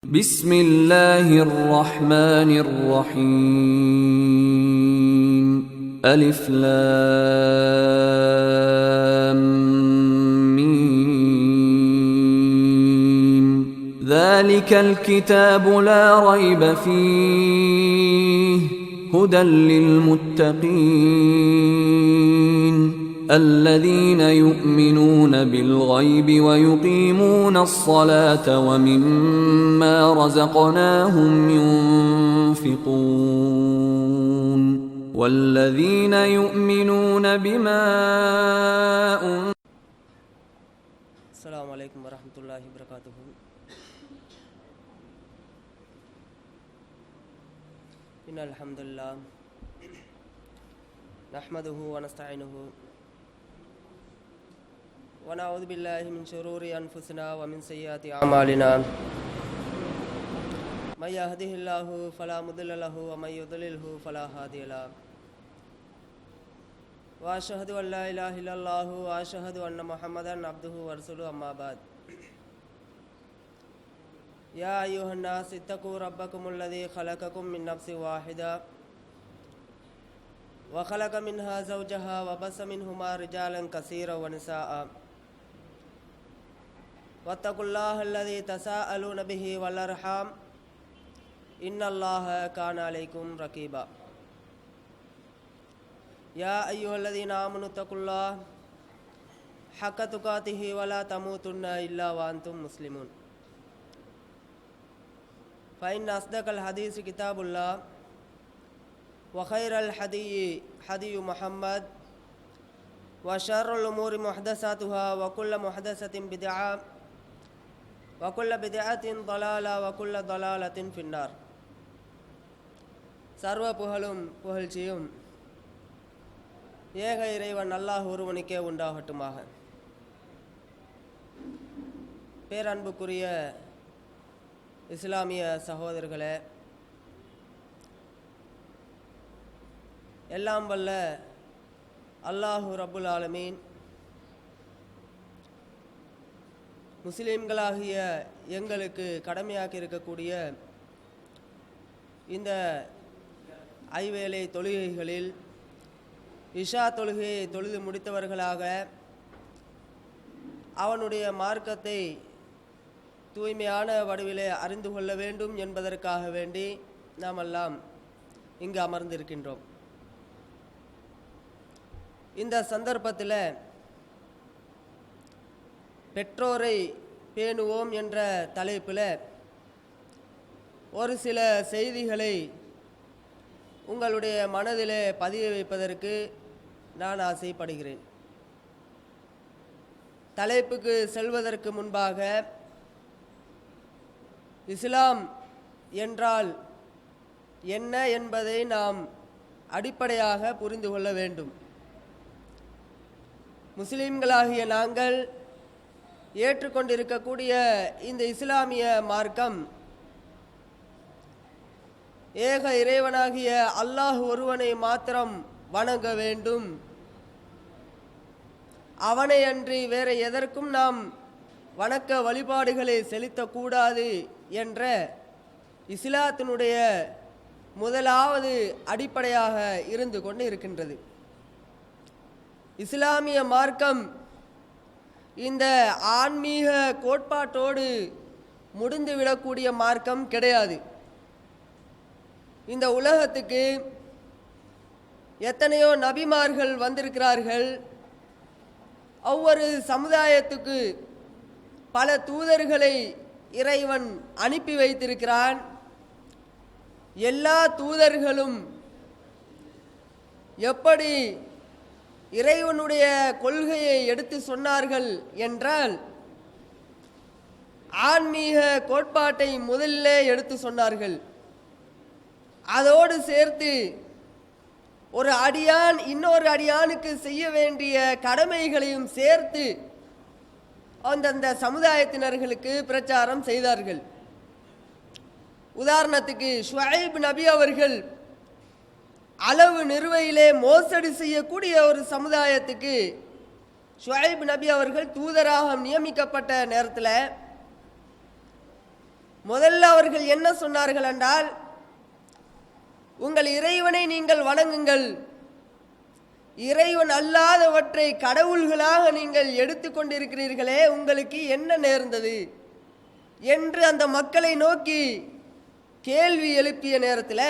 بسم الله الرحمن الرحيم ألف لام ميم ذلك الكتاب لا ريب فيه هدى للمتقين الذين يؤمنون بالغيب ويقيمون الصلاة ومما رزقناهم ينفقون والذين يؤمنون بما السلام عليكم ورحمة الله وبركاته. إن الحمد لله نحمده ونستعينه ونعوذ بالله من شرور أنفسنا ومن سيئات أعمالنا من يهده الله فلا مضل له ومن يضلله فلا هادي له وأشهد أن لا إله إلا الله وأشهد أن محمدا عبده ورسوله أما بعد يا أيها الناس اتقوا ربكم الذي خلقكم من نفس واحدة وخلق منها زوجها وبث منهما رجالا كثيرا ونساء واتقوا الله الذي تساءلون به والأرحام إن الله كان عليكم رقيبا يا أيها الذين آمنوا اتقوا الله حق تقاته ولا تموتن إلا وأنتم مسلمون فإن أصدق الحديث كتاب الله وخير الحدي حدي محمد وشر الأمور محدثاتها وكل محدثة بدعة وكل بدعة ضلالة وكل ضلالة في النار. சர்வ புகழும் புகழ்ச்சியும் ஏக இறைவன் அல்லாஹ் ஒருவனுக்கே உண்டாகட்டுமாக. பேரன்புக்குரிய இஸ்லாமிய சகோதரர்களே, எல்லாம் வல்ல அல்லாஹு ரப்புல் ஆலமீன் முஸ்லீம்களாகிய எங்களுக்கு கடமையாக்கி இருக்கக்கூடிய இந்த ஐவேளை தொழுகைகளில் இஷா தொழுகையை தொழுது முடித்தவர்களாக அவனுடைய மார்க்கத்தை தூய்மையான வடிவிலே அறிந்து கொள்ள வேண்டும் என்பதற்காக வேண்டி நாம் எல்லாம் இங்கு அமர்ந்திருக்கின்றோம். இந்த சந்தர்ப்பத்தில் பெற்றோரை பேணுவோம் என்ற தலைப்பில் ஒரு சில செய்திகளை உங்களுடைய மனதிலே பதிய வைப்பதற்கு நான் ஆசைப்படுகிறேன். தலைப்புக்கு செல்வதற்கு முன்பாக இஸ்லாம் என்றால் என்ன என்பதை நாம் அடிப்படையாக புரிந்து கொள்ள வேண்டும். முஸ்லிம்களாகிய நாங்கள் ஏற்றுக்கொண்டிருக்கக்கூடிய இந்த இஸ்லாமிய மார்க்கம் ஏக இறைவனாகிய அல்லாஹ் ஒருவனை மாத்திரம் வணங்க வேண்டும், அவனை அன்றி வேற எதற்கும் நாம் வணக்க வழிபாடுகளை செலுத்தக்கூடாது என்ற இஸ்லாத்தினுடைய முதலாவது அடிப்படையாக இருந்து கொண்டு இருக்கின்றது. இஸ்லாமிய மார்க்கம் இந்த ஆன்மீக கோட்பாட்டோடு முடிந்துவிடக்கூடிய மார்க்கம் கிடையாது. இந்த உலகத்துக்கு எத்தனையோ நபிமார்கள் வந்திருக்கிறார்கள். ஒவ்வொரு சமுதாயத்துக்கு பல தூதர்களை இறைவன் அனுப்பி வைத்திருக்கிறான். எல்லா தூதர்களும் எப்படி இறைவனுடைய கொள்கையை எடுத்து சொன்னார்கள் என்றால் ஆன்மீக கோட்பாட்டை முதலிலே எடுத்து சொன்னார்கள். அதோடு சேர்த்து ஒரு அடியான் இன்னொரு அடியானுக்கு செய்ய வேண்டிய கடமைகளையும் சேர்த்து அந்தந்த சமுதாயத்தினர்களுக்கு பிரச்சாரம் செய்தார்கள். உதாரணத்துக்கு ஷுஐப் நபி அவர்கள் அளவு நிறுவையிலே மோசடி செய்யக்கூடிய ஒரு சமுதாயத்துக்கு ஷுஐப் நபி அவர்கள் தூதராக நியமிக்கப்பட்ட நேரத்தில் முதல்ல அவர்கள் என்ன சொன்னார்கள் என்றால், உங்கள் இறைவனை நீங்கள் வணங்குங்கள், இறைவன் அல்லாதவற்றை கடவுள்களாக நீங்கள் எடுத்துக்கொண்டிருக்கிறீர்களே, உங்களுக்கு என்ன நேர்ந்தது என்று அந்த மக்களை நோக்கி கேள்வி எழுப்பிய நேரத்தில்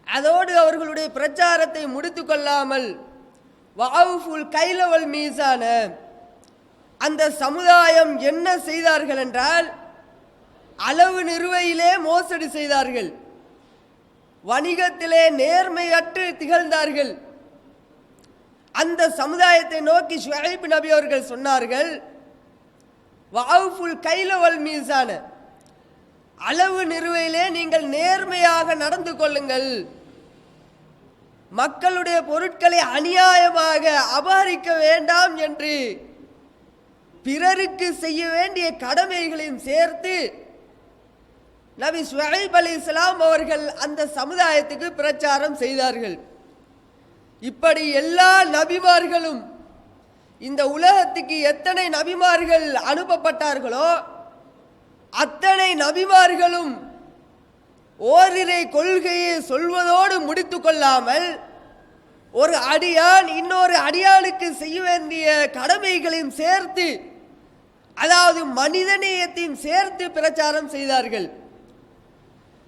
அதோடு அவர்களுடைய பிரச்சாரத்தை முடித்து கொள்ளாமல் வஅஃபுல் கைலவல் மீசான, அந்த சமுதாயம் என்ன செய்தார்கள் என்றால் அளவு நிறுவையிலே மோசடி செய்தார்கள், வணிகத்திலே நேர்மையற்று திகழ்ந்தார்கள். அந்த சமுதாயத்தை நோக்கி ஷுஐப் நபி அவர்கள் சொன்னார்கள், வஅஃபுல் கைலவல் மீசான, அளவு நிறுவையிலே நீங்கள் நேர்மையாக நடந்து கொள்ளுங்கள், மக்களுடைய பொருட்களை அநியாயமாக அபகரிக்க வேண்டாம் என்று பிறருக்கு செய்ய வேண்டிய கடமைகளையும் சேர்த்து நபி ஷுஐப் அலைஹிஸ்ஸலாம் அவர்கள் அந்த சமுதாயத்துக்கு பிரச்சாரம் செய்தார்கள். இப்படி எல்லா நபிமார்களும், இந்த உலகத்துக்கு எத்தனை நபிமார்கள் அனுப்பப்பட்டார்களோ அத்தனை நபிமார்களும் ஓரிரை கொள்கையை சொல்வதோடு முடித்து கொள்ளாமல் ஒரு அடியான் இன்னொரு அடியானுக்கு செய்ய வேண்டிய கடமைகளையும் சேர்த்து, அதாவது மனிதநேயத்தையும் சேர்த்து பிரச்சாரம் செய்தார்கள்.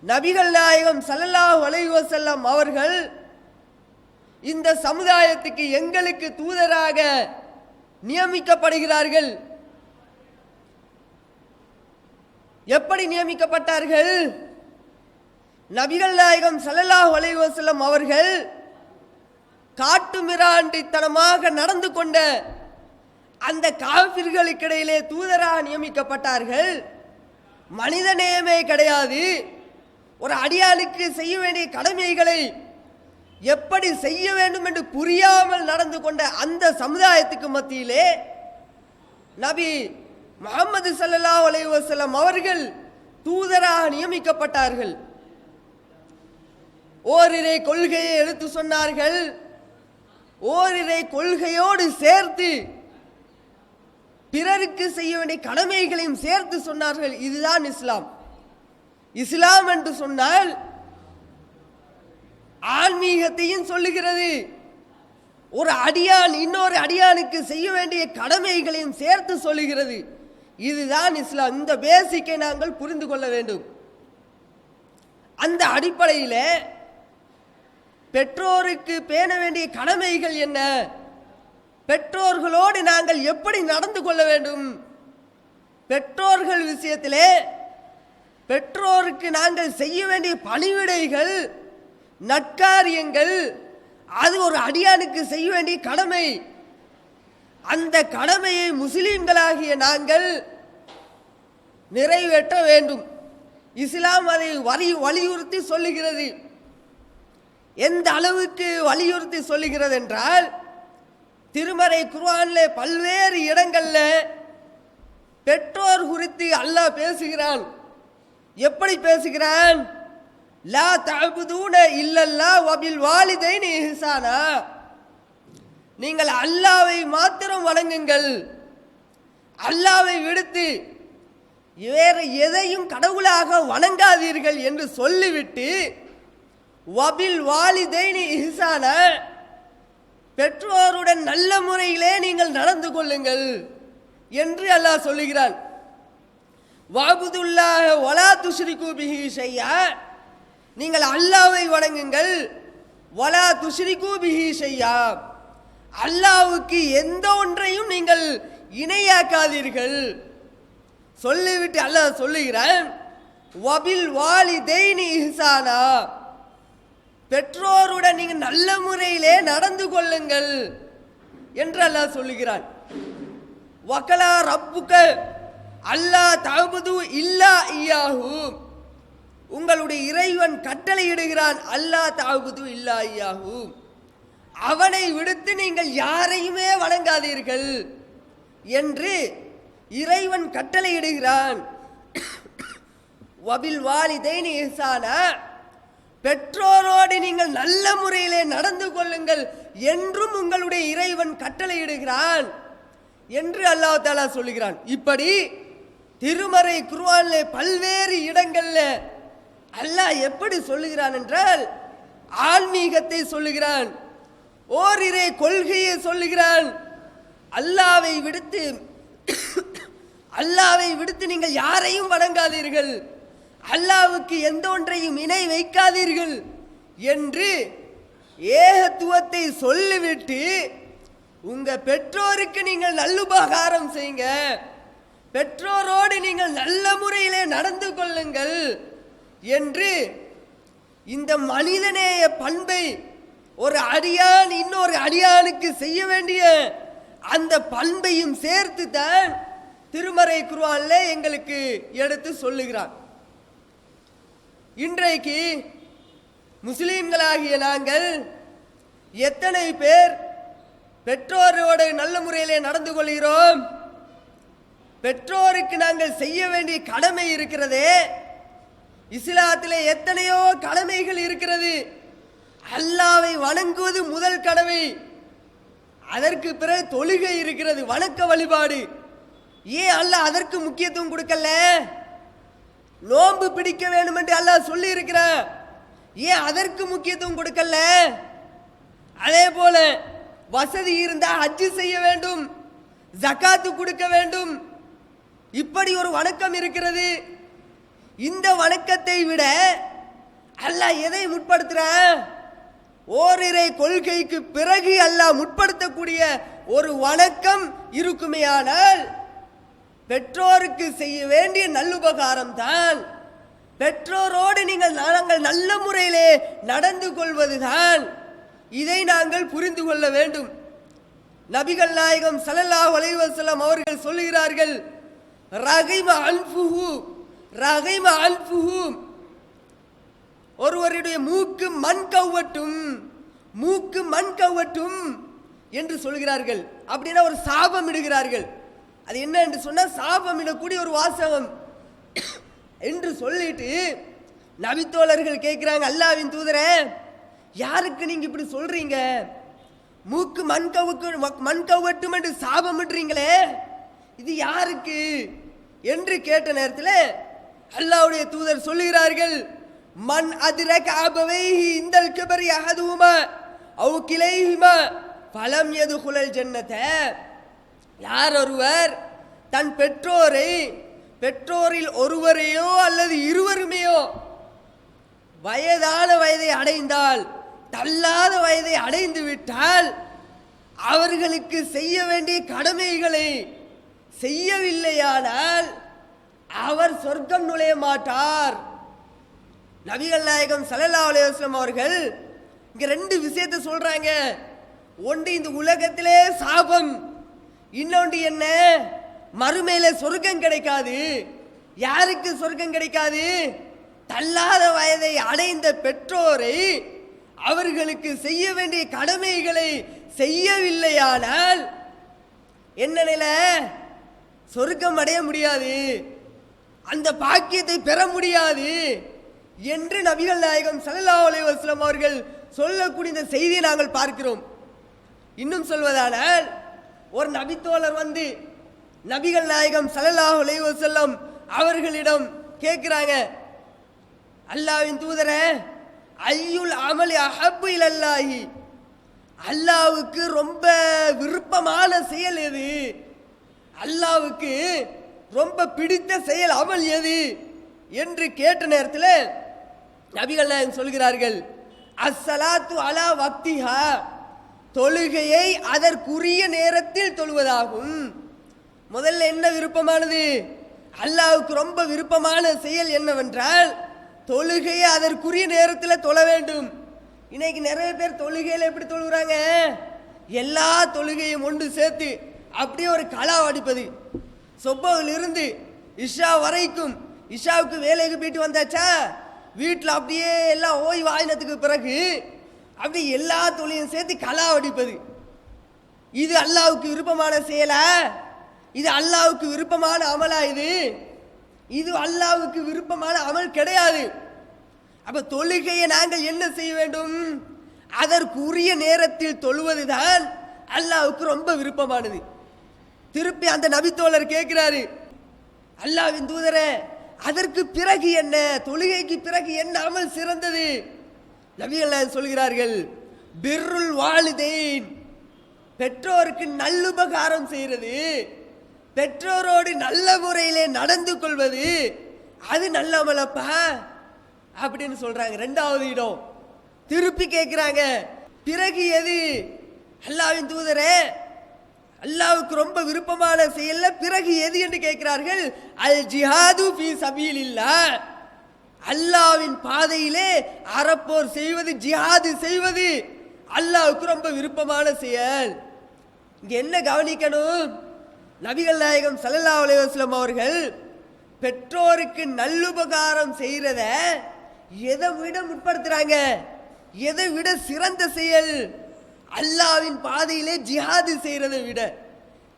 நபிகள் நாயகம் ஸல்லல்லாஹு அலைஹி வஸல்லம் அவர்கள் இந்த சமுதாயத்துக்கு எங்களுக்கு தூதராக நியமிக்கப்படுகிறார்கள். எப்படி நியமிக்கப்பட்டார்கள்? நபிகள் நாயகம் ஸல்லல்லாஹு அலைஹி வஸல்லம் அவர்கள் காட்டுமிராண்டித்தனமாக நடந்து கொண்ட அந்த காஃபிர்களுக்கிடையிலே தூதராக நியமிக்கப்பட்டார்கள். மனிதநேயமே கிடையாது, ஒரு அடியாளுக்கு செய்ய வேண்டிய கடமைகளை எப்படி செய்ய வேண்டும் என்று புரியாமல் நடந்து கொண்ட அந்த சமுதாயத்துக்கு மத்தியிலே நபி முஹம்மது ஸல்லல்லாஹு அலைஹி வஸல்லம் அவர்கள் தூதராக நியமிக்கப்பட்டார்கள். ஓரிரை கொள்கையை எடுத்து சொன்னார்கள். ஓரிரை கொள்கையோடு சேர்த்து பிறருக்கு செய்ய வேண்டிய கடமைகளையும் சேர்த்து சொன்னார்கள். இதுதான் இஸ்லாம். இஸ்லாம் என்று சொன்னால் ஆன்மீகத்தையும் சொல்லுகிறது, ஒரு அடியான் இன்னொரு அடியானுக்கு செய்ய வேண்டிய கடமைகளையும் சேர்த்து சொல்லுகிறது. இதுதான் இஸ்லாம். இந்த பேசிக்கை நாங்கள் புரிந்து கொள்ள வேண்டும். அந்த அடிப்படையில் பெற்றோருக்கு பேண வேண்டிய கடமைகள் என்ன, பெற்றோர்களோடு நாங்கள் எப்படி நடந்து கொள்ள வேண்டும், பெற்றோர்கள் விஷயத்திலே பெற்றோருக்கு நாங்கள் செய்ய வேண்டிய பணிவிடைகள், நற்காரியங்கள், அது ஒரு அடியானுக்கு செய்ய வேண்டிய கடமை. அந்த கடமையை முஸ்லிம்களாகிய நாங்கள் நிறைவேற்ற வேண்டும். இஸ்லாம் அதை வலியுறுத்தி சொல்லுகிறது. எந்த அளவுக்கு வலியுறுத்தி சொல்லுகிறது என்றால், திருமறை குர்ஆனிலே பல்வேறு இடங்களில் பெற்றோர் குறித்து அல்லாஹ் பேசுகிறான். எப்படி பேசுகிறான்? லா தஅபுதூன இல்லல்லாஹ் வபில் வாலிதைனி இஹ்சானா, நீங்கள் அல்லாஹ்வை மாத்திரம் வணங்குங்கள், அல்லாஹ்வை விடுத்து வேறு எதையும் கடவுளாக வணங்காதீர்கள் என்று சொல்லிவிட்டு வபில் வாலிதைனி இஹ்சானா, பெற்றோருடன் நல்ல முறையிலே நீங்கள் நடந்து கொள்ளுங்கள் என்று அல்லாஹ் சொல்லுகிறான். வஅபுதுல்லாஹ வலா துஷ்ரிகு பிஹி ஷையா, நீங்கள் அல்லாஹ்வை வணங்குங்கள், வலா துஷ்ரிகு பிஹி ஷையா, அல்லாஹ்வுக்கு எந்த ஒன்றையும் நீங்கள் இணையாக்காதீர்கள் சொல்லிவிட்டு அல்லாஹ் சொல்லுகிறான், வபில் வாலிதைனி இஹ்சானா, பெற்றோருடன் நீங்கள் நல்ல முறையிலே நடந்து கொள்ளுங்கள் என்று அல்லாஹ் சொல்லுகிறான். வகலா ரப்புக அல்லா தஅபுது இல்லா இய்யாஹு, உங்களுடைய இறைவன் கட்டளையிடுகிறான், அல்லா தஅபுது இல்லா இய்யாஹு, அவனை விடுத்து நீங்கள் யாரையுமே வணங்காதீர்கள் என்று இறைவன் கட்டளையிடுகிறான். வபில் வாலிதைனி இஹ்சானா, பெற்றோரோடு நீங்கள் நல்ல முறையிலே நடந்து கொள்ளுங்கள் என்றும் உங்களுடைய இறைவன் கட்டளையிடுகிறான் என்று அல்லாஹ் தஆலா சொல்லுகிறான். இப்படி திருமறை குர்ஆன்ல பல்வேறு இடங்கள்ல அல்லாஹ் எப்படி சொல்லுகிறான் என்றால் ஆன்மீகத்தை சொல்லுகிறான், ஓரிரை கொள்கையை சொல்லுகிறான். அல்லாவை விடுத்து நீங்கள் யாரையும் வணங்காதீர்கள், அல்லாவுக்கு எந்த ஒன்றையும் இணை வைக்காதீர்கள் என்று ஏகத்துவத்தை சொல்லிவிட்டு உங்க பெற்றோருக்கு நீங்கள் நல்லுபகாரம் செய்யுங்க, பெற்றோரோடு நீங்கள் நல்ல முறையிலே நடந்து கொள்ளுங்கள் என்று இந்த மனிதநேய பண்பை ஒரு அடியான் இன்னொரு அடியானுக்கு செய்ய வேண்டிய அந்த பண்பையும் சேர்த்து தான் திருமறை குர்ஆன்ல எங்களுக்கு எடுத்து சொல்லுகிறான். இன்றைக்கு முஸ்லிம்களாகிய நாங்கள் எத்தனை பேர் பெற்றோரோடு நல்ல முறையிலே நடந்து கொள்கிறோம்? பெற்றோருக்கு நாங்கள் செய்ய வேண்டிய கடமை இருக்கிறதே. இஸ்லாத்திலே எத்தனையோ கடமைகள் இருக்கிறது. அல்லாஹ்வை வணங்குவது முதல் கடமை, அதற்கு பிறகு தொழுகை இருக்கிறது, வணக்க வழிபாடு. ஏன் அல்லாஹ் அதற்கு முக்கியத்துவம் கொடுக்கல? நோன்பு பிடிக்க வேண்டும் என்று அல்லாஹ் சொல்லி இருக்கிறான், ஏன் அதற்கு முக்கியத்துவம் கொடுக்கல? அதே போல வசதி இருந்தால் ஹஜ்ஜு செய்ய வேண்டும், ஜகாத்து கொடுக்க வேண்டும், இப்படி ஒரு வணக்கம் இருக்கிறது. இந்த வணக்கத்தை விட அல்லாஹ் எதை முற்படுத்துறான்? ஓரிரை கொள்கைக்கு பிறகு அல்லாஹ் முற்படுத்தக்கூடிய ஒரு வணக்கம் இருக்குமேயானால் பெற்றோருக்கு செய்ய வேண்டிய நல்லுபகாரம் தான். பெற்றோரோடு நாங்கள் நல்ல முறையிலே நடந்து கொள்வதுதான். இதை நாங்கள் புரிந்து கொள்ள வேண்டும். நபிகள் நாயகம் ஸல்லல்லாஹு அலைஹி வஸல்லம் அவர்கள் சொல்லுகிறார்கள், ரகிம அன்ஃபுஹு, ஒருவருடைய மூக்கு மண் கவ்வட்டும் என்று சொல்கிறார்கள். அப்படின்னா ஒரு சாபம் இடுகிறார்கள். அது என்ன என்று சொன்னா சாபம் இடக்கூடிய ஒரு வாசகம் என்று சொல்லிட்டு நபித்தோழர்கள் கேட்கிறாங்க, அல்லாஹ்வின் தூதரே, யாருக்கு நீங்க இப்படி சொல்றீங்க? மூக்கு மண் கவ்வட்டும் என்று சாபம் இடுறீங்களே, இது யாருக்கு என்று கேட்ட நேரத்தில் அல்லாஹ்வுடைய தூதர் சொல்லுகிறார்கள், மன் அதிரக அபவைஹி இந்தல் கிபரி அஹதுஹுமா அவ் கிலைஹிமா ஃபலம் யதுகுலல் ஜன்னத. யார் ஒருவர் தன் பெற்றோரில் ஒருவரையோ அல்லது இருவருமையோ வயதான வயதை அடைந்தால், தள்ளாத வயதை அடைந்து விட்டால், அவர்களுக்கு செய்ய வேண்டிய கடமைகளை செய்யவில்லையானால் அவர் சொர்க்கம் நுழைய மாட்டார். நபிகள் நாயகம் ஸல்லல்லாஹு அலைஹி வஸல்லம் அவர்கள் இங்க ரெண்டு விஷயத்தை சொல்றாங்க. ஒன்று இந்த உலகத்திலே சாபம், இன்னொன்று என்ன, மறுமையில சொர்க்கம் கிடைக்காது. யாருக்கு சொர்க்கம் கிடைக்காது? தள்ளாத வயதை அடைந்த பெற்றோரை அவர்களுக்கு செய்ய வேண்டிய கடமைகளை செய்யவில்லையானால் என்ன நிலை? சொர்க்கம் அடைய முடியாது, அந்த பாக்கியத்தை பெற முடியாது என்று நபிகள் நாயகம் ஸல்லல்லாஹு அலைஹி வஸல்லம் அவர்கள் சொல்லக்கூடிய இந்த செய்தியை நாங்கள் பார்க்கிறோம். இன்னும் சொல்வதானால், ஒரு நபித்தோழர் வந்து நபிகள் நாயகம் ஸல்லல்லாஹு அலைஹி வஸல்லம் அவர்களிடம் கேட்கிறாங்க, அல்லாஹ்வின் தூதரே, ஐயுல் அமலி அஹப்பு இலல்லாஹி, அல்லாஹ்வுக்கு ரொம்ப விருப்பமான செயல் எது? அல்லாஹ்வுக்கு ரொம்ப பிடித்த செயல் அமல் எது என்று கேட்ட நேரத்தில் நபிகள் நாயகம் சொல்கிறார்கள், அஸ்ஸலாத்து அலா வக்திஹா, தொழுகையை அதற்குரிய நேரத்தில் தொழுவதாகும். முதல்ல என்ன விருப்பமானது? அல்லாஹ்வுக்கு ரொம்ப விருப்பமான செயல் என்னவென்றால் தொழுகையை அதற்குரிய நேரத்தில் தொழ வேண்டும். இன்னைக்கு நிறைய பேர் தொழுகையில் எப்படி தொழுகிறாங்க? எல்லா தொழுகையும் ஒன்று சேர்த்து அப்படியே ஒரு களா அடிப்பது. சொப்பவில் இருந்து இஷா வரைக்கும், இஷாவுக்கு வேலைக்கு போயிட்டு வந்தாச்சா, வீட்டில் அப்படியே எல்லாம் ஓய்வு ஆயினத்துக்கு பிறகு அப்படி எல்லா தொழிலையும் சேர்த்து களா அடிப்பது. இது அல்லாஹ்வுக்கு விருப்பமான செயலா? இது அல்லாஹ்வுக்கு விருப்பமான அமலா? இது அல்லாஹ்வுக்கு விருப்பமான அமல் கிடையாது. அப்ப தொழுகையை நாங்கள் என்ன செய்ய வேண்டும்? அதற்குரிய நேரத்தில் தொழுவதுதான் அல்லாஹ்வுக்கு ரொம்ப விருப்பமானது. திருப்பி அந்த நபித்தோழர் கேட்கிறாரு, அல்லாஹ்வின் தூதரே, அதற்கு பிறகு என்ன, தொழுகைக்கு பிறகு என்ன அமல் சிறந்தது? நபிகள் நாயகம் சொல்கிறார்கள், பிர்ருல் வாலிதைன், பெற்றோருக்கு நல்லுபகாரம் செய்கிறது, பெற்றோரோடு நல்ல முறையிலே நடந்து கொள்வது, அது நல்ல அமலப்பா அப்படின்னு சொல்றாங்க. ரெண்டாவது இடம். திருப்பி கேட்கிறாங்க, பிறகு எது? அல்லாஹ்வின் தூதரே, அல்லாஹ்வுக்கு ரொம்ப விருப்பமான செயல்ல பிறகு எது என்று கேட்கிறார்கள். அல் ஜிஹாது ஃபீ சபீலில்லாஹ், அல்லாஹ்வின் பாதையிலே அறப்போர் செய்வது, ஜிஹாது செய்வது அல்லாஹ்வுக்கு ரொம்ப விருப்பமான செயல். இங்க என்ன கவனிக்கணும்? நபிகள் நாயகம் ஸல்லல்லாஹு அலைஹி வஸல்லம் அவர்கள் பெற்றோருக்கு நல்லுபகாரம் செய்யறத எதை விட முற்படுத்துறாங்க? எதை விட சிறந்த செயல்? அல்லாஹ்வின் பாதையிலே ஜிஹாது செய்யறதை விட.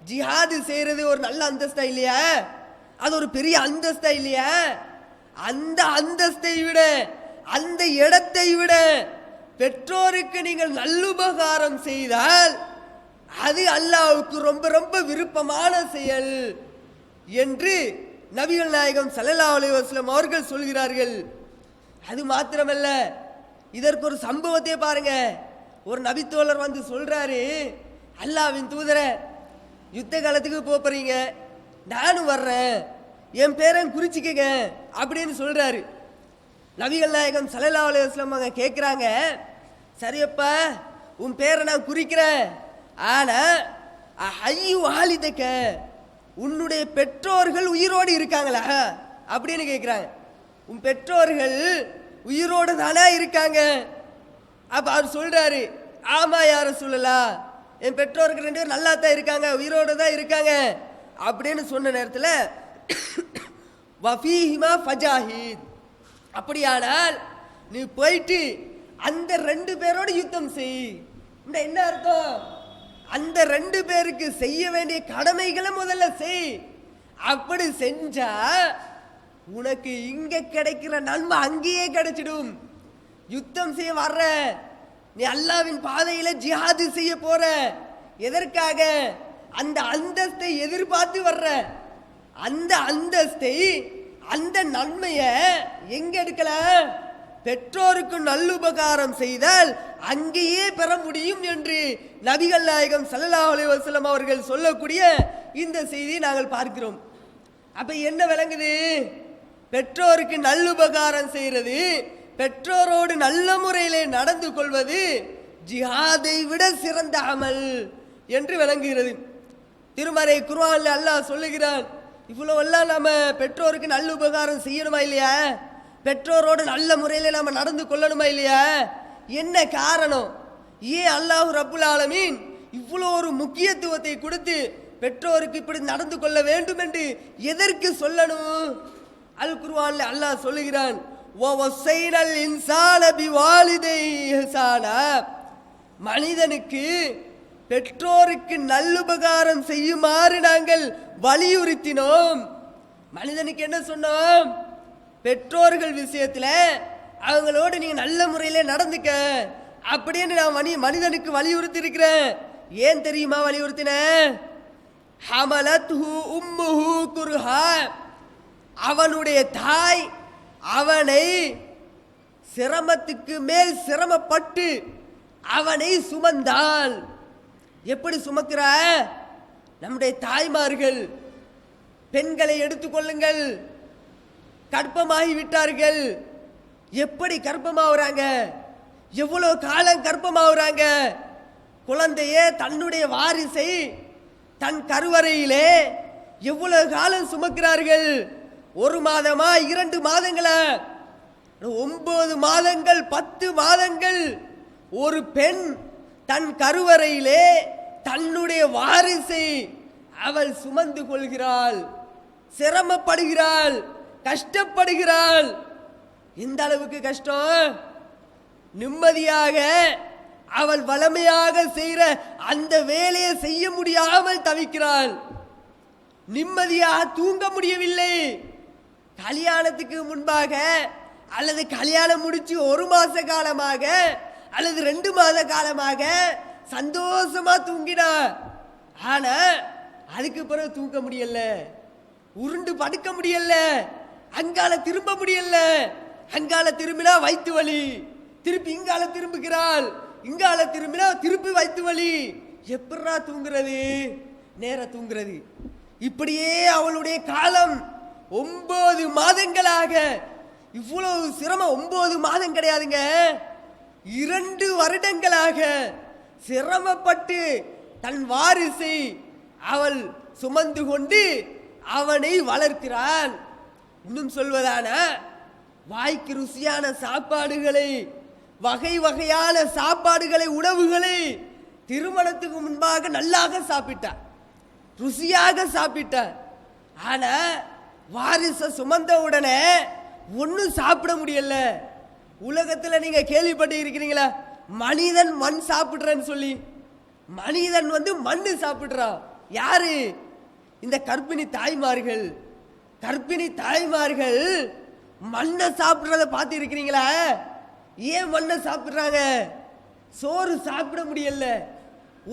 ஜிஹாது செய்யறது ஒரு நல்ல அந்தஸ்தா இல்லையா? அது ஒரு பெரிய அந்தஸ்தா இல்லையா? அந்த அந்தஸ்தை விட, அந்த இடத்தை விட பெற்றோருக்கு நீங்கள் நல்லுபகாரம் செய்தால் அது அல்லாஹ்வுக்கு ரொம்ப ரொம்ப விருப்பமான செயல் என்று நபிகள் நாயகம் ஸல்லல்லாஹு அலைஹி வஸல்லம் அவர்கள் சொல்கிறார்கள். அது மாத்திரமல்ல, இதற்கு ஒரு சம்பவத்தை பாருங்க. ஒரு நபித்தோழர் வந்து சொல்றாரு, அல்லாஹ்வின் தூதரே, யுத்த காலத்துக்கு போறீங்க, நானும் வர்றேன், என் பேரன் குறிச்சிக்கங்க அப்படின்னு சொல்றாரு. நபிகள் நாயகம் ஸல்லல்லாஹு அலைஹி வஸல்லம் அவங்க கேட்குறாங்க, சரியப்பா உன் பேரை நான் குறிக்கிறேன், ஆனா ஐயு வாலிதக்க, உன்னுடைய பெற்றோர்கள் உயிரோடு இருக்காங்களா அப்படின்னு கேட்குறாங்க. உன் பெற்றோர்கள் உயிரோடு தானே இருக்காங்க? அப்ப அவர் சொல்றாரு, ஆமா யார சொல்லலாம், என் பெற்றோர்கள் 2 பேரும் நல்லா தான் இருக்காங்க, உயிரோடு தான் இருக்காங்க அப்படின்னு சொன்ன நேரத்தில் வஃபீஹிமா ஃபஜாஹித், அப்படியானால் நீ போயிட்டு அந்த 2 பேரோடு யுத்தம் செய். என்ன அர்த்தம்? அந்த 2 பேருக்கு செய்ய வேண்டிய கடமைகளை முதல்ல செய். அப்படி செஞ்சா உனக்கு இங்க கிடைக்கிற நன்மை அங்கேயே கிடைச்சிடும். யுத்தம் செய்ய வர்ற நீ அல்லாஹ்வின் பாதையில ஜிஹாது செய்ய போற, எதற்காக? அந்த அந்தஸ்தை எதிர்பார்த்து வர்ற. அந்த அந்தஸ்தை, அந்த நன்மைய எங்க எடுக்கலாம்? பெற்றோருக்கு நல்லுபகாரம் செய்தால் அங்கேயே பெற முடியும் என்று நபிகள் நாயகம் ஸல்லல்லாஹு அலைஹி வஸல்லம் அவர்கள் சொல்லக்கூடிய இந்த செய்தியை நாங்கள் பார்க்கிறோம். அப்ப என்ன விளங்குது? பெற்றோருக்கு நல்லுபகாரம் செய்யறது, பெற்றோரோடு நல்ல முறையிலே நடந்து கொள்வது ஜிஹாதை விட சிறந்த அமல் என்று விளங்குகிறது. திருமறை குர்ஆன்ல அல்லாஹ் சொல்லுகிறான், இவ்வளவெல்லாம் நம்ம பெற்றோருக்கு நல்ல உபகாரம் செய்யணுமா இல்லையா? பெற்றோரோடு நல்ல முறையில் நம்ம நடந்து கொள்ளணுமா இல்லையா? என்ன காரணம்? ஏன் அல்லாஹ் ரப்புல் ஆலமீன் இவ்வளோ ஒரு முக்கியத்துவத்தை கொடுத்து பெற்றோருக்கு இப்படி நடந்து கொள்ள வேண்டும் என்று எதற்கு சொல்லணும்? அல் குர்ஆன்ல அல்லாஹ் சொல்லுகிறான், வஸைனல் இன்சான பிவாலிதைஹி இஹ்சானா, மனிதனுக்கு பெற்றோருக்கு நல்லுபகாரம் செய்யுமாறு நாங்கள் வலியுறுத்தினோம். மனிதனுக்கு என்ன சொன்னோம்? பெற்றோர்கள் விஷயத்துல அவங்களோடு நீங்க நல்ல முறையில நடந்துக்க அப்படின்னு நான் மனிதனுக்கு வலியுறுத்தி இருக்கிறேன். ஏன் தெரியுமா வலியுறுத்தின? ஹமலத்ஹு உம்முஹு குர்ஹா, அவனுடைய தாய் அவனை சிரமத்துக்கு மேல் சிரமப்பட்டு அவனை சுமந்தாள். எப்படி சுமக்கிற? நம்முடைய தாய்மார்கள், பெண்களை எடுத்துக்கொள்ளுங்கள், கர்ப்பமாகி விட்டார்கள், எப்படி கர்ப்பமாகறாங்க, எவ்வளவு காலம் கர்ப்பமாகறாங்க, குழந்தைய தன்னுடைய வாரிசை தன் கருவறையிலே எவ்வளவு காலம் சுமக்கிறார்கள்? 1 மாதமா, 2 மாதங்களா, 9 மாதங்கள், 10 மாதங்கள் ஒரு பெண் தன் கருவறையிலே தன்னுடைய வாரிசை அவள் சுமந்து கொள்கிறாள், சிரமப்படுகிறாள், கஷ்டப்படுகிறாள். இந்த அளவுக்கு கஷ்டம். நிம்மதியாக அவள் வளமையாக செய்கிற அந்த வேலையை செய்ய முடியாமல் தவிக்கிறாள். நிம்மதியாக தூங்க முடியவில்லை. கல்யாணத்துக்கு முன்பாக அல்லது கல்யாணம் முடிச்சு 1 மாச காலமாக அல்லது 2 மாத காலமாக சந்தோஷமா தூங்கினா, ஆனா அதுக்கு பிறகு தூங்க முடியல. உருண்டு படுக்க முடியல, அங்கால திரும்ப முடியல, அங்கால திரும்பினா வயிற்று வலி, திருப்பி இங்கால திரும்புகிறாள், இங்கால திரும்பினா திருப்பி வயிற்று வலி. எப்படா தூங்குறது? நேர தூங்குறது. இப்படியே அவளுடைய காலம் 9 மாதங்களாக. இவ்வளவு சிரமம் 9 மாதம் கிடையாதுங்க, 2 வருடங்களாக சிரமப்பட்டு தன் வாரிசை அவள் சுமந்து கொண்டு அவனை வளர்க்கிறான். இன்னும் சொல்வதான, வாய்க்கு ருசியான சாப்பாடுகளை, வகை வகையான சாப்பாடுகளை, உணவுகளை திருமணத்துக்கு முன்பாக நல்லாக சாப்பிட்டார், ருசியாக சாப்பிட்டார். ஆனா வாரிச சுமந்த உடனே ஒன்னும் சாப்பிட முடியல. உலகத்துல நீங்க கேள்விப்பட்டு இருக்கிறீங்களா, மனிதன் மண் சாப்பிடுறன்னு சொல்லி? மனிதன் மண்ணு சாப்பிடுறான். யாரு? இந்த கர்ப்பிணி தாய்மார்கள். கர்ப்பிணி தாய்மார்கள் மண்ணை சாப்பிடுறத பார்த்து இருக்கிறீங்களா? ஏன் மண்ணை சாப்பிடுறாங்க? சோறு சாப்பிட முடியல,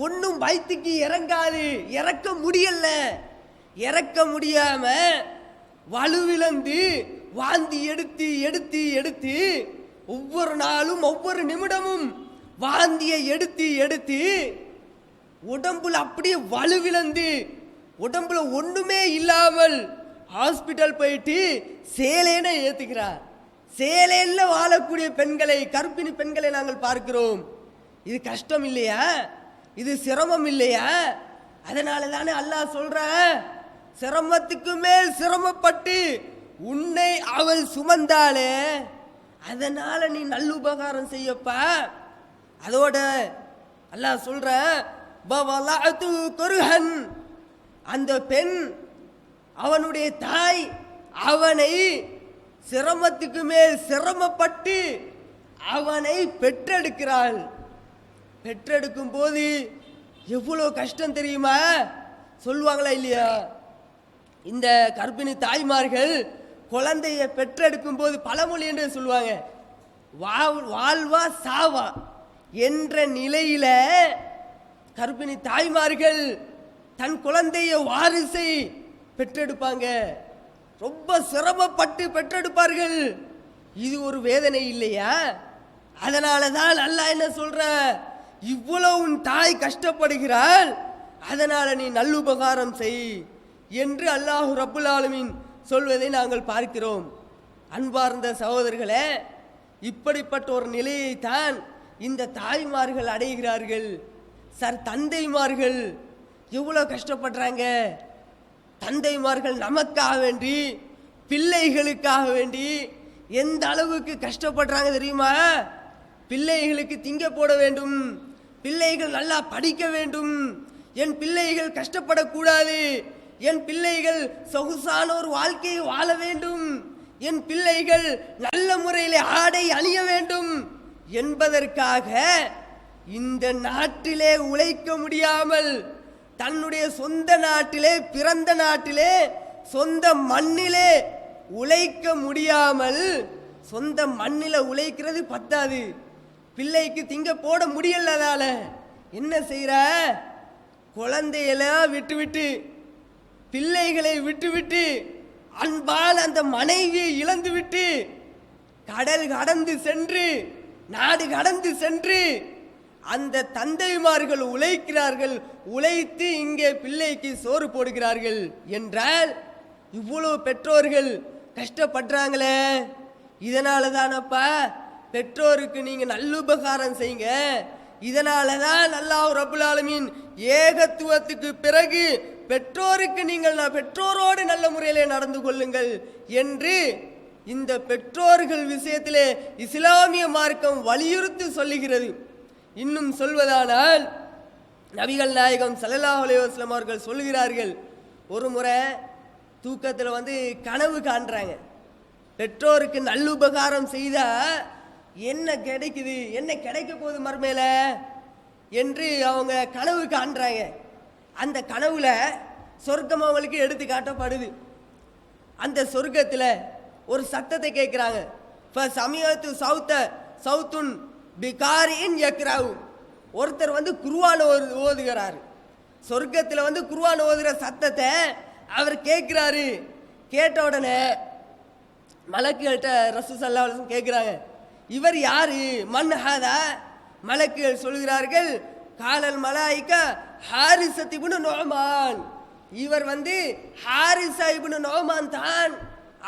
ஒன்னும் வயிற்றுக்கு இறங்காது, இறக்க முடியல. இறக்க முடியாம வலுவிழந்து வாந்தி எடுத்து எடுத்து எடுத்து ஒவ்வொரு நாளும் ஒவ்வொரு நிமிடமும் வாந்தியை எடுத்து எடுத்து உடம்புல அப்படியே வலுவிழந்து உடம்புல ஒண்ணுமே இல்லாமல் ஹாஸ்பிட்டல் போயிட்டு சேலையில ஏத்துக்கிறார். சேலையில வாழக்கூடிய பெண்களை, கர்ப்பிணி பெண்களை நாங்கள் பார்க்கிறோம். இது கஷ்டம் இல்லையா? இது சிரமம் இல்லையா? அதனால தானே அல்லாஹ் சொல்ற, சிரமத்துக்கு மேல் சிரமப்பட்டு உன்னை அவள் சுமந்தாளே, அதனால நீ நல்லுபகாரம் செய்யப்பா. அதோட அல்லாஹ் சொல்ற, அந்த பெண், அவனுடைய தாய் அவனை சிரமத்துக்கு மேல் சிரமப்பட்டு அவனை பெற்றெடுக்கிறாள். பெற்றெடுக்கும் போது எவ்வளவு கஷ்டம் தெரியுமா? சொல்லுவாங்களா இல்லையா? இந்த கர்ப்பிணி தாய்மார்கள் குழந்தைய பெற்றெடுக்கும் போது பழமொழி என்று சொல்லுவாங்க, வாழ்வா சாவா என்ற நிலையில கர்ப்பிணி தாய்மார்கள் தன் குழந்தைய வாரிசை பெற்றெடுப்பாங்க. ரொம்ப சிரமப்பட்டு பெற்றெடுப்பார்கள். இது ஒரு வேதனை இல்லையா? அதனால தான் அல்லாஹ் என்ன சொல்ற, இவ்வளவு உன் தாய் கஷ்டப்படுகிறாள், அதனால நீ நல்லுபகாரம் செய் என்று அல்லாஹ் ரப்புல் ஆலமீன் சொல்வதை நாங்கள் பார்க்கிறோம். அன்பார்ந்த சகோதரர்களே, இப்படிப்பட்ட ஒரு நிலையை தான் இந்த தாய்மார்கள் அடைகிறார்கள். தந்தைமார்கள் எவ்வளவு கஷ்டப்படுறாங்க. தந்தைமார்கள் நமக்காக வேண்டி, பிள்ளைகளுக்காக வேண்டி எந்த அளவுக்கு கஷ்டப்படுறாங்க தெரியுமா? பிள்ளைகளுக்கு திங்க போட வேண்டும், பிள்ளைகள் நல்லா படிக்க வேண்டும், என் பிள்ளைகள் கஷ்டப்படக்கூடாது, என் பிள்ளைகள் சொகுசான ஒரு வாழ்க்கையை வாழ வேண்டும், என் பிள்ளைகள் நல்ல முறையில் ஆடை அணிய வேண்டும் என்பதற்காக இந்த நாட்டிலே உழைக்க முடியாமல், தன்னுடைய சொந்த நாட்டிலே, பிறந்த நாட்டிலே, சொந்த மண்ணிலே உழைக்க முடியாமல், சொந்த மண்ணில உழைக்கிறது பத்தாது, பிள்ளைக்கு திங்க போட முடியலதால என்ன செய்யற? குழந்தையெல்லாம் விட்டுவிட்டு, பிள்ளைகளை விட்டுவிட்டு, அன்பால் அந்த மனைவியை இழந்து விட்டு, கடல் கடந்து சென்று, நாடு கடந்து சென்று அந்த தந்தைமார்கள் உழைக்கிறார்கள். உழைத்து இங்கே பிள்ளைக்கு சோறு போடுகிறார்கள் என்றால் இவ்வளவு பெற்றோர்கள் கஷ்டப்படுறாங்களே. இதனால தானப்பா பெற்றோருக்கு நீங்க நல்லுபகாரம் செய்யுங்க. இதனால தான் அல்லாஹ் ரப்புல் ஆலமீன் ஏகத்துவத்துக்கு பிறகு பெற்றோருக்கு நீங்கள் பெற்றோரோடு நல்ல முறையிலே நடந்து கொள்ளுங்கள் என்று இந்த பெற்றோர்கள் விஷயத்திலே இஸ்லாமிய மார்க்கம் வலியுறுத்தி சொல்லுகிறது. இன்னும் சொல்வதானால், நபிகள் நாயகம் ஸல்லல்லாஹு அலைஹி வஸல்லம் அவர்கள் சொல்கிறார்கள், ஒரு முறை தூக்கத்தில் கனவு காண்றாங்க. பெற்றோருக்கு நல்லுபகாரம் செய்தா என்ன கிடைக்குது, என்ன கிடைக்க போகுது மறுமையில என்று அவங்க கனவு காண்றாங்க. அந்த கனவுல சொர்க்கம் அவங்களுக்கு எடுத்து காட்டப்படுது. அந்த சொர்க்கத்தில் ஒரு சத்தத்தை கேட்கிறாங்க. சவுத்துன் பிகாரின் யக்ராவு. ஒருத்தர் குர்ஆன் ஓதுகிறார். சொர்க்கத்தில் குர்ஆன் ஓதுகிற சத்தத்தை அவர் கேட்கிறாரு. கேட்ட உடனே மலக்குகள்கிட்ட ரசூல் ஸல்லல்லாஹு அலைஹி வஸல்லம் கேட்குறாங்க, இவர் யாரு? மன் ஹாதா? மலக்குகள் சொல்கிறார்கள், காலல் மலாயிகா ஹாரிஸத் இப்னு நுஅமான், இவர் ஹாரிஸா இப்னு நுஅமான் தான்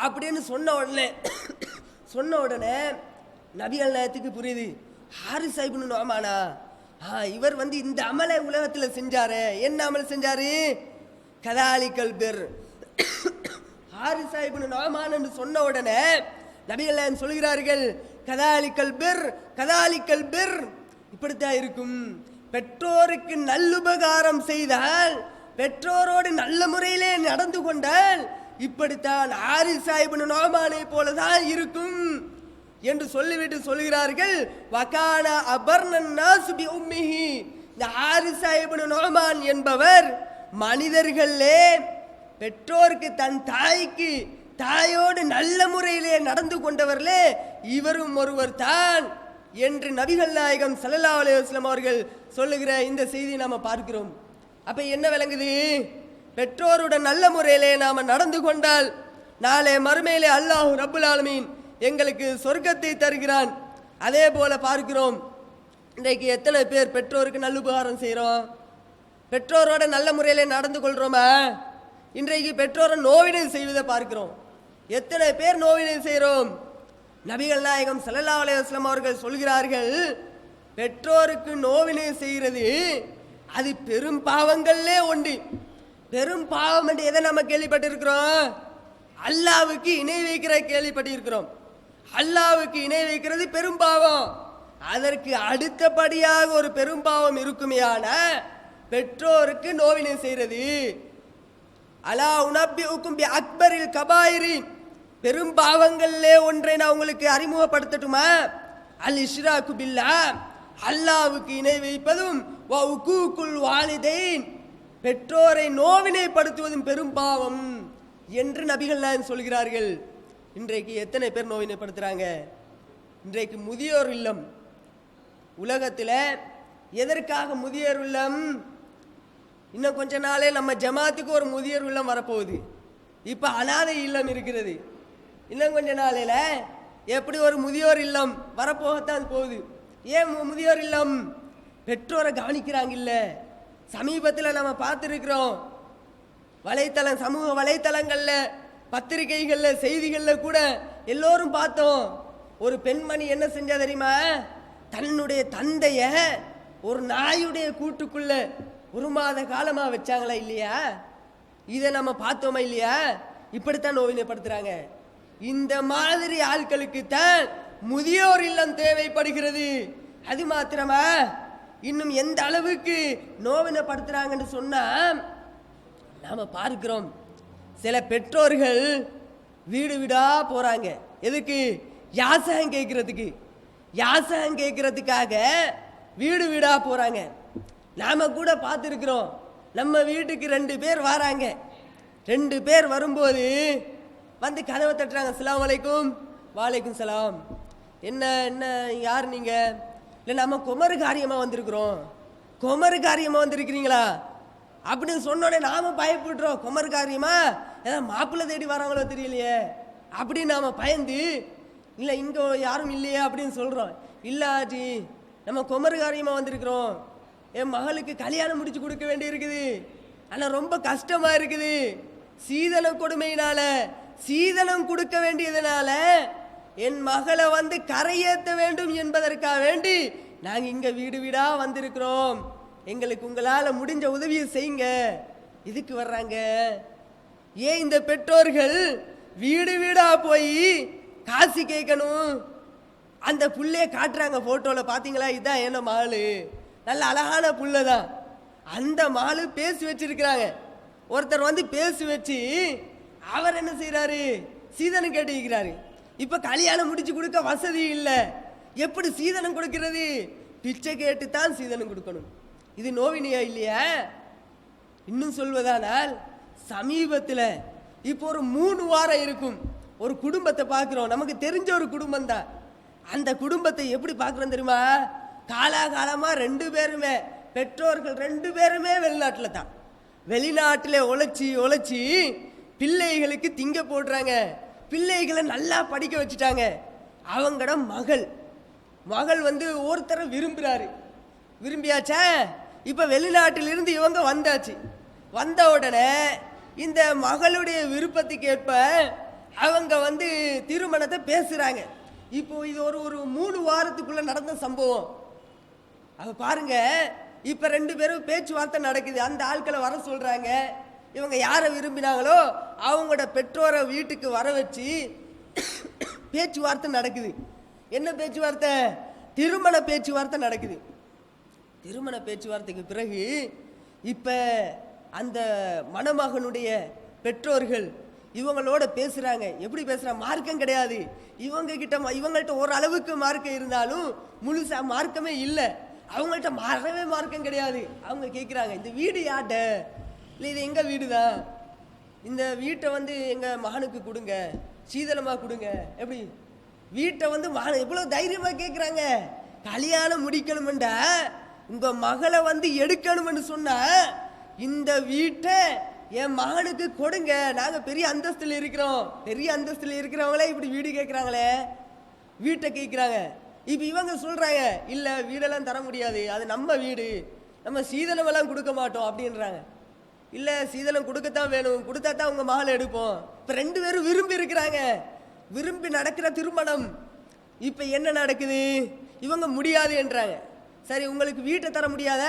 அப்படின்னு சொன்ன உடனே நபிகள் நாயகத்துக்கு புரியுது, ஹாரிஸா இப்னு நுஅமானா, இவர் இந்த அமலை உலகத்தில் செஞ்சாரு. என்ன அமல் செஞ்சாரு? கதாலிக்கல் பிர். ஹாரிஸா இப்னு நுஅமான் என்று சொன்ன உடனே நபிகள் நாயகம் சொல்கிறார்கள், கதாலிக்கல் பிர், கதாலிக்கல் பிர், இப்படித்தான் இருக்கும். பெற்றோருக்கு நல்லுபகாரம் செய்தால், பெற்றோரோடு நல்ல முறையிலே நடந்து கொண்டால் இப்படித்தான் ஹாரிஸா இப்னு நுஅமானை போலதான் இருக்கும் என்று சொல்லிவிட்டு சொல்கிறார்கள், வகான அபர்னன் நாஸ் பி உம்மிஹி. இந்த ஹாரிஸா இப்னு நுஅமான் என்பவர் மனிதர்களே பெற்றோருக்கு தன் தாயோடு நல்ல முறையிலே நடந்து கொண்டவர்களே இவரும் ஒருவர் தான் என்று நபிகள் நாயகம் ஸல்லல்லாஹு அலைஹி வஸல்லம் அவர்கள் சொல்லுகிற இந்த செய்தியை நாம பார்க்கிறோம். அப்ப என்ன விளங்குது? பெற்றோருடன் நல்ல முறையிலே நாம நடந்து கொண்டால் நாளை மறுமையிலே அல்லாஹ் ரப்புல் ஆலமீன் எங்களுக்கு சொர்க்கத்தை தருகிறான். அதே போல பார்க்கிறோம், இன்றைக்கு எத்தனை பேர் பெற்றோருக்கு நல்லுபகாரம் செய்கிறோம்? பெற்றோரோட நல்ல முறையிலே நடந்து கொள்கிறோமா? இன்றைக்கு பெற்றோரை நோவினை செய்வதை பார்க்கிறோம். எத்தனை பேர் நோவினை செய்கிறோம்? நபிகள் நாயகம் ஸல்லல்லாஹு அலைஹி வஸல்லம் அவர்கள் சொல்கிறார்கள், பெற்றோருக்கு நோவினை செய்கிறது அது பெரும் பாவங்கள்லே ஒன்று. பெரும் பாவம் என்று எதை நம்ம கேள்விப்பட்டிருக்கிறோம்? அல்லாஹ்வுக்கு இணை வைக்கிற கேள்விப்பட்டிருக்கிறோம். அல்லாஹ்வுக்கு இணை வைக்கிறது பெரும் பாவம். அதற்கு அடுத்தபடியாக ஒரு பெரும் பாவம் இருக்குமேயான பெற்றோருக்கு நோவினை செய்கிறது. அலா உனப்பிஉக்கும் பி அக்பரில் கபாயிரின், பெரும் பாவங்களிலே ஒன்றை நான் உங்களுக்கு அறிமுகப்படுத்தட்டுமா? அல் இஷ்ராக்கு பில்லாஹ், அல்லாஹ்வுக்கு இணை வைப்பதும் வ உகூகுல் வாலிதைன், பெற்றோரை நோவினைப்படுத்துவதும் பெரும் பாவம் என்று நபிகள் நாயகம் சொல்கிறார்கள். இன்றைக்கு எத்தனை பேர் நோவினைப்படுத்துறாங்க? இன்றைக்கு முதியோர் இல்லம் உலகத்தில் எதற்காக முதியோர் இல்லம்? இன்னும் கொஞ்ச நாளே நம்ம ஜமாத்துக்கு ஒரு முதியோர் இல்லம் வரப்போகுது. இப்போ அனாதை இல்லம் இருக்கிறது. இன்னும் கொஞ்ச நாளையில் எப்படி ஒரு முதியோர் இல்லம் வரப்போகத்தான் போகுது. ஏன் முதியோர் இல்லம்? பெற்றோரை கவனிக்கிறாங்க இல்லை. சமீபத்தில் நம்ம பார்த்துருக்கிறோம், சமூக வலைத்தளங்களில், பத்திரிகைகளில், செய்திகளில் கூட எல்லோரும் பார்த்தோம். ஒரு பெண்மணி என்ன செஞ்சா தெரியுமா? தன்னுடைய தந்தைய ஒரு நாயுடைய கூட்டுக்குள்ள 1 மாத காலமா வச்சாங்களா இல்லையா? இதை நம்ம பார்த்தோமா இல்லையா? இப்படித்தான் நோவினைப்படுத்துறாங்க. இந்த மாதிரி ஆட்களுக்கு தான் முதியோர் இல்லம் தேவைப்படுகிறது. அது மாத்திரமா, இன்னும் எந்த அளவுக்கு நோவினைப்படுத்துறாங்கன்னு சொன்னா நாம பார்க்கிறோம், சில பெற்றோர்கள் வீடு வீடா போறாங்க. எதுக்கு? யாசகம் கேட்கறதுக்கு. யாசகம் கேட்கறதுக்காக வீடு வீடா போறாங்க. நாம கூட பார்த்துருக்கிறோம், நம்ம வீட்டுக்கு 2 பேர் வராங்க. 2 பேர் வரும்போது கதவை தட்டுறாங்க. அஸ்ஸலாமு அலைக்கும். வாலைக்கும் சலாம். என்ன என்ன யார் நீங்க? இல்லை நம்ம குமரு காரியமாக வந்திருக்கிறோம். குமரு காரியமாக வந்திருக்கிறீங்களா அப்படின்னு சொன்னோடனே நாம பயப்படுறோம். குமரு காரியமா? ஏதாவது மாப்பிள்ளை தேடி வராங்களோ தெரியலையே அப்படின்னு நாம பயந்து, இல்லை இங்கே யாரும் இல்லையே அப்படின்னு சொல்கிறோம். இல்லாட்டி நம்ம குமரு காரியமாக வந்திருக்கிறோம், என் மகளுக்கு கல்யாணம் முடிச்சு கொடுக்க வேண்டி இருக்குது, ஆனால் ரொம்ப கஷ்டமாக இருக்குது, சீதனம் கொடுமையினால சீதனம் கொடுக்க வேண்டியதுனால என் மகளை கரையேற்ற வேண்டும் என்பதற்காக வேண்டி நாங்கள் இங்கே வீடு வீடாக வந்திருக்கிறோம், எங்களுக்கு உங்களால் முடிஞ்ச உதவியை செய்யுங்க. இதுக்கு வர்றாங்க. ஏன் இந்த பெற்றோர்கள் வீடு வீடாக போய் காசு கேட்கணும்? அந்த புள்ளைய காட்டுறாங்க ஃபோட்டோவில், பார்த்தீங்களா, இதுதான் என்ன மகள், நல்ல அழகான புள்ள தான். அந்த மகள் பேசி வச்சிருக்கிறாங்க. ஒருத்தர் பேசி வச்சு அவர் என்ன செய்கிறாரு? சீதனம் கேட்டுக்கிறாரு. இப்போ கல்யாணம் முடிச்சு கொடுக்க வசதி இல்லை, எப்படி சீதனம் கொடுக்கிறது? பிச்சை கேட்டு தான் சீதனம் கொடுக்கணும். இது நோவினியா இல்லையா? இன்னும் சொல்வதானால், சமீபத்தில் இப்போ ஒரு 3 வாரம் இருக்கும், ஒரு குடும்பத்தை பார்க்குறோம். நமக்கு தெரிஞ்ச ஒரு குடும்பம் தான். அந்த குடும்பத்தை எப்படி பார்க்குறோம் தெரியுமா? காலாகாலமாக 2 பேருமே, பெற்றோர்கள் 2 பேருமே வெளிநாட்டில் தான். வெளிநாட்டில் உழைச்சி பிள்ளைகளுக்கு திங்க போடுறாங்க, பிள்ளைகளை நல்லா படிக்க வச்சுட்டாங்க. அவங்களோட மகள் வந்து ஒருத்தரை விரும்புறாரு. விரும்பியாச்சா, இப்ப வெளிநாட்டிலிருந்து இவங்க வந்தாச்சு. வந்த உடனே இந்த மகளுடைய விருப்பத்துக்கு ஏற்ப அவங்க வந்து திருமணத்தை பேசுறாங்க. இப்போ இது ஒரு 3 வாரத்துக்குள்ள நடந்த சம்பவம். அவ பாருங்க, இப்ப 2 பேரும் பேச்சுவார்த்தை நடக்குது. அந்த ஆட்களை வர சொல்றாங்க. இவங்க யாரை விரும்பினாங்களோ அவங்களோட பெற்றோரை வீட்டுக்கு வர வச்சு பேச்சுவார்த்தை நடக்குது. என்ன பேச்சுவார்த்தை? திருமண பேச்சுவார்த்தை நடக்குது. திருமண பேச்சுவார்த்தைக்கு பிறகு இப்ப அந்த மணமகனுடைய பெற்றோர்கள் இவங்களோட பேசுறாங்க. எப்படி பேசுறாங்க? மார்க்கம் கிடையாது இவங்கள்ட்ட ஒரு அளவுக்கு மார்க்கம் இருந்தாலும் முழுசா மார்க்கமே இல்லை. அவங்கள்ட்ட மாறவே மார்க்கம் கிடையாது. அவங்க கேட்குறாங்க, இந்த வீடு யார்ட்ட? இல்லை இது எங்க வீடு தான், இந்த வீட்டை வந்து எங்க மகனுக்கு கொடுங்க, சீதனமா கொடுங்க. எப்படி வீட்டை வந்து மகன் எவ்வளவு தைரியமா கேட்குறாங்க. கல்யாணம் முடிக்கணும்டா, உங்க மகளை வந்து எடுக்கணும்னு சொன்னா இந்த வீட்டை என் மகனுக்கு கொடுங்க, நாங்க பெரிய அந்தஸ்துல இருக்கிறோம். பெரிய அந்தஸ்துல இருக்கிறவங்களே இப்படி வீடு கேட்குறாங்களே, வீட்டை கேட்குறாங்க. இப்ப இவங்க சொல்றாங்க, இல்ல வீடெல்லாம் தர முடியாது, அது நம்ம வீடு, நம்ம சீதனம் எல்லாம் கொடுக்க மாட்டோம் அப்படின்றாங்க. இல்ல சீதனம் கொடுக்கத்தான் வேணும், கொடுத்தா தான் உங்க மகளை எடுப்போம். இப்ப 2 பேரும் விரும்பி இருக்கிறாங்க. விரும்பி நடக்கிற திருமணம். இப்ப என்ன நடக்குது? இவங்க முடியாது என்றாங்க. சரி, உங்களுக்கு வீட்டை தர முடியாத,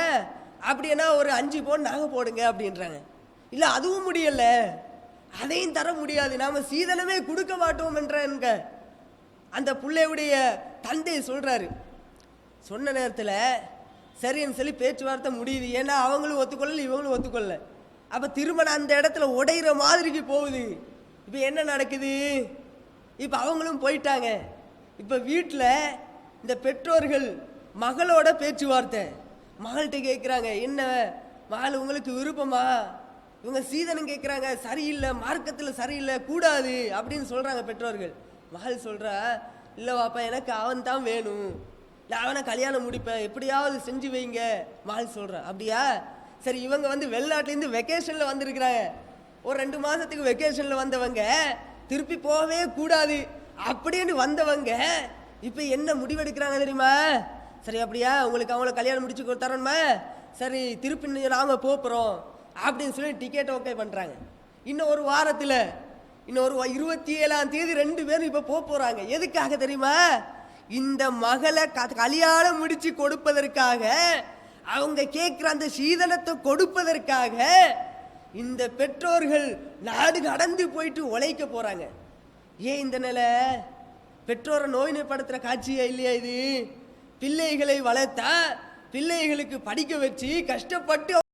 அப்படின்னா ஒரு 5 பவுன் நகை போடுங்க அப்படின்றாங்க. இல்ல அதுவும் முடியல, அதையும் தர முடியாது, நாம சீதனமே கொடுக்க மாட்டோம் என்ற அந்த பிள்ளையுடைய தந்தை சொல்றாரு. சொன்ன நேரத்தில் சரின்னு சொல்லி பேச்சுவார்த்தை முடியுது. ஏன்னா அவங்களும் ஒத்துக்கொள்ளல, இவங்களும் ஒத்துக்கொள்ளல. அப்ப திருமணம் அந்த இடத்துல உடையிற மாதிரிக்கு போகுது. இப்ப என்ன நடக்குது? இப்ப அவங்களும் போயிட்டாங்க. இப்ப வீட்டில் இந்த பெற்றோர்கள் மகளோட பேச்சுவார்த்தை. மகள்கிட்ட கேட்குறாங்க, என்ன மகள் உங்களுக்கு விருப்பமா? இவங்க சீதனம் கேட்குறாங்க, சரியில்லை, மார்க்கத்தில் சரியில்லை, கூடாது அப்படின்னு சொல்றாங்க பெற்றோர்கள். மகள் சொல்றா, இல்லை வாப்பா, எனக்கு அவன் தான் வேணும், நான் அவனை கல்யாணம் முடிப்பேன், எப்படியாவது செஞ்சு வைங்க. மகள் சொல்றான், அப்படியா சரி. இவங்க வந்து வெளிநாட்டிலேருந்து வெக்கேஷனில் வந்திருக்கிறாங்க. ஒரு 2 மாதத்துக்கு வெக்கேஷனில் வந்தவங்க திருப்பி போகவே கூடாது அப்படின்னு வந்தவங்க இப்போ என்ன முடிவெடுக்கிறாங்க தெரியுமா? சரி, அப்படியா, உங்களுக்கு அவங்கள கல்யாணம் முடிச்சு தரணுமா? சரி, திருப்பி நாங்கள் போகிறோம் அப்படின்னு சொல்லி டிக்கெட் ஓகே பண்ணுறாங்க. இன்னும் ஒரு வாரத்தில், இன்னொரு 27ஆம் தேதி 2 பேரும் இப்போ போகிறாங்க. எதுக்காக தெரியுமா? இந்த மகளை கல்யாணம் முடிச்சு கொடுப்பதற்காக, அவங்க கேட்குற அந்த சீதனத்தை கொடுப்பதற்காக இந்த பெற்றோர்கள் நாடு கடந்து போயிட்டு உழைக்க போறாங்க. ஏன் இந்த நிலை? பெற்றோரை நோய்நப்படுத்துற காட்சியா இல்லையா இது? பிள்ளைகளை வளர்த்தா, பிள்ளைகளுக்கு படிக்க வச்சு கஷ்டப்பட்டு